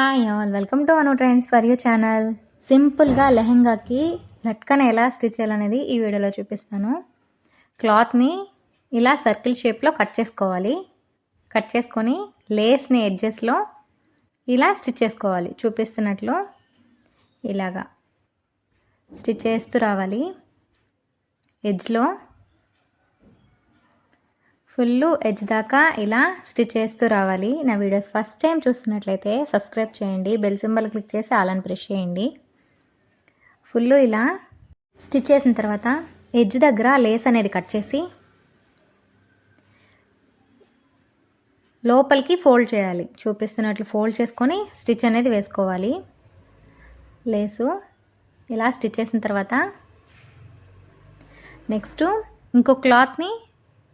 Hi all, welcome to Anu trends for you channel. సింపుల్గా లెహెంగాకి లట్కన్ ఎలా stitch చేయాలనేది ఈ వీడియోలో చూపిస్తాను. క్లాత్ని ఇలా సర్కిల్ షేప్లో కట్ చేసుకోవాలి. కట్ చేసుకొని లేస్ని ఎడ్జెస్లో ఇలా స్టిచ్ చేసుకోవాలి. చూపిస్తున్నట్లు ఇలాగా స్టిచ్ చేస్తూ రావాలి. ఎడ్జ్లో ఫుల్ ఎడ్జ్ దాకా ఇలా స్టిచ్ చేస్తూ రావాలి. నా వీడియోస్ ఫస్ట్ టైం చూస్తున్నట్లయితే సబ్స్క్రైబ్ చేయండి, బెల్ సింబల్ క్లిక్ చేసి ఆల్ అని ప్రెస్ చేయండి. ఫుల్ ఇలా స్టిచ్ చేసిన తర్వాత ఎడ్జ్ దగ్గర లేస్ అనేది కట్ చేసి లోపలికి ఫోల్డ్ చేయాలి. చూపిస్తున్నట్లు ఫోల్డ్ చేసుకొని స్టిచ్ అనేది వేసుకోవాలి. లేసు ఇలా స్టిచ్ చేసిన తర్వాత నెక్స్ట్ ఇంకో క్లాత్ని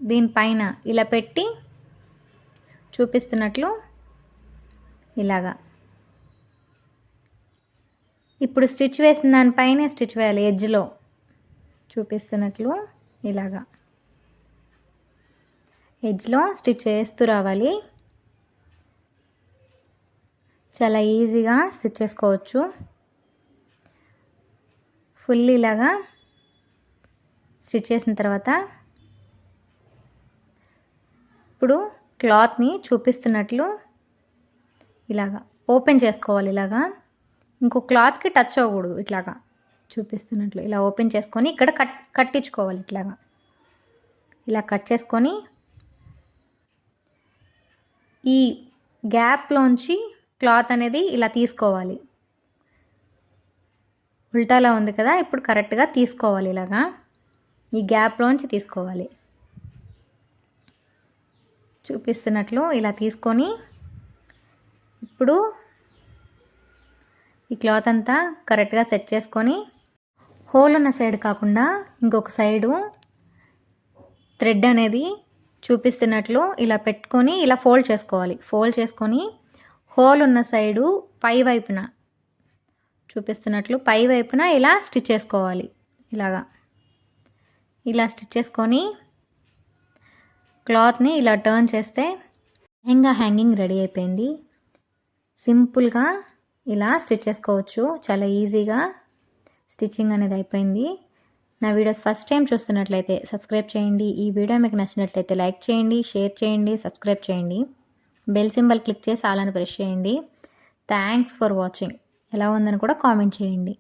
దీనిపైన ఇలా పెట్టి చూపిస్తున్నట్లు ఇలాగా ఇప్పుడు స్టిచ్ వేసిన దానిపైనే స్టిచ్ వేయాలి. ఎడ్జ్లో చూపిస్తున్నట్లు ఇలాగా ఎడ్జ్లో స్టిచ్ చేస్తూ రావాలి. చాలా ఈజీగా స్టిచ్ చేసుకోవచ్చు. ఫుల్ ఇలాగా స్టిచ్ చేసిన తర్వాత ఇప్పుడు క్లాత్ని చూపిస్తున్నట్లు ఇలాగా ఓపెన్ చేసుకోవాలి. ఇలాగా ఇంకో క్లాత్కి టచ్ అవ్వకూడదు. ఇట్లాగా చూపిస్తున్నట్లు ఇలా ఓపెన్ చేసుకొని ఇక్కడ కట్టించుకోవాలి. ఇట్లాగా ఇలా కట్ చేసుకొని ఈ గ్యాప్లోంచి క్లాత్ అనేది ఇలా తీసుకోవాలి. ఉల్టాలా ఉంది కదా, ఇప్పుడు కరెక్ట్గా తీసుకోవాలి. ఇలాగా ఈ గ్యాప్లోంచి తీసుకోవాలి. చూపిస్తున్నట్లు ఇలా తీసుకొని ఇప్పుడు ఈ క్లాత్ అంతా కరెక్ట్గా సెట్ చేసుకొని హోల్ ఉన్న సైడ్ కాకుండా ఇంకొక సైడు థ్రెడ్ అనేది చూపిస్తున్నట్లు ఇలా పెట్టుకొని ఇలా ఫోల్డ్ చేసుకోవాలి. ఫోల్డ్ చేసుకొని హోల్ ఉన్న సైడు పై వైపున చూపిస్తున్నట్లు పై వైపున ఇలా స్టిచ్ చేసుకోవాలి. ఇలాగా ఇలా స్టిచ్ చేసుకొని క్లాత్ని ఇలా టర్న్ చేస్తే లెహంగా హ్యాంగింగ్ రెడీ అయిపోయింది. సింపుల్గా ఇలా స్టిచ్ చేసుకోవచ్చు. చాలా ఈజీగా స్టిచ్చింగ్ అనేది అయిపోయింది. నా వీడియోస్ ఫస్ట్ టైం చూస్తున్నట్లయితే సబ్స్క్రైబ్ చేయండి. ఈ వీడియో మీకు నచ్చినట్లయితే లైక్ చేయండి, షేర్ చేయండి, సబ్స్క్రైబ్ చేయండి. బెల్ సింబల్ క్లిక్ చేసి ఆల్ అని ప్రెస్ చేయండి. Thanks for watching. ఎలా ఉందని కూడా కామెంట్ చేయండి.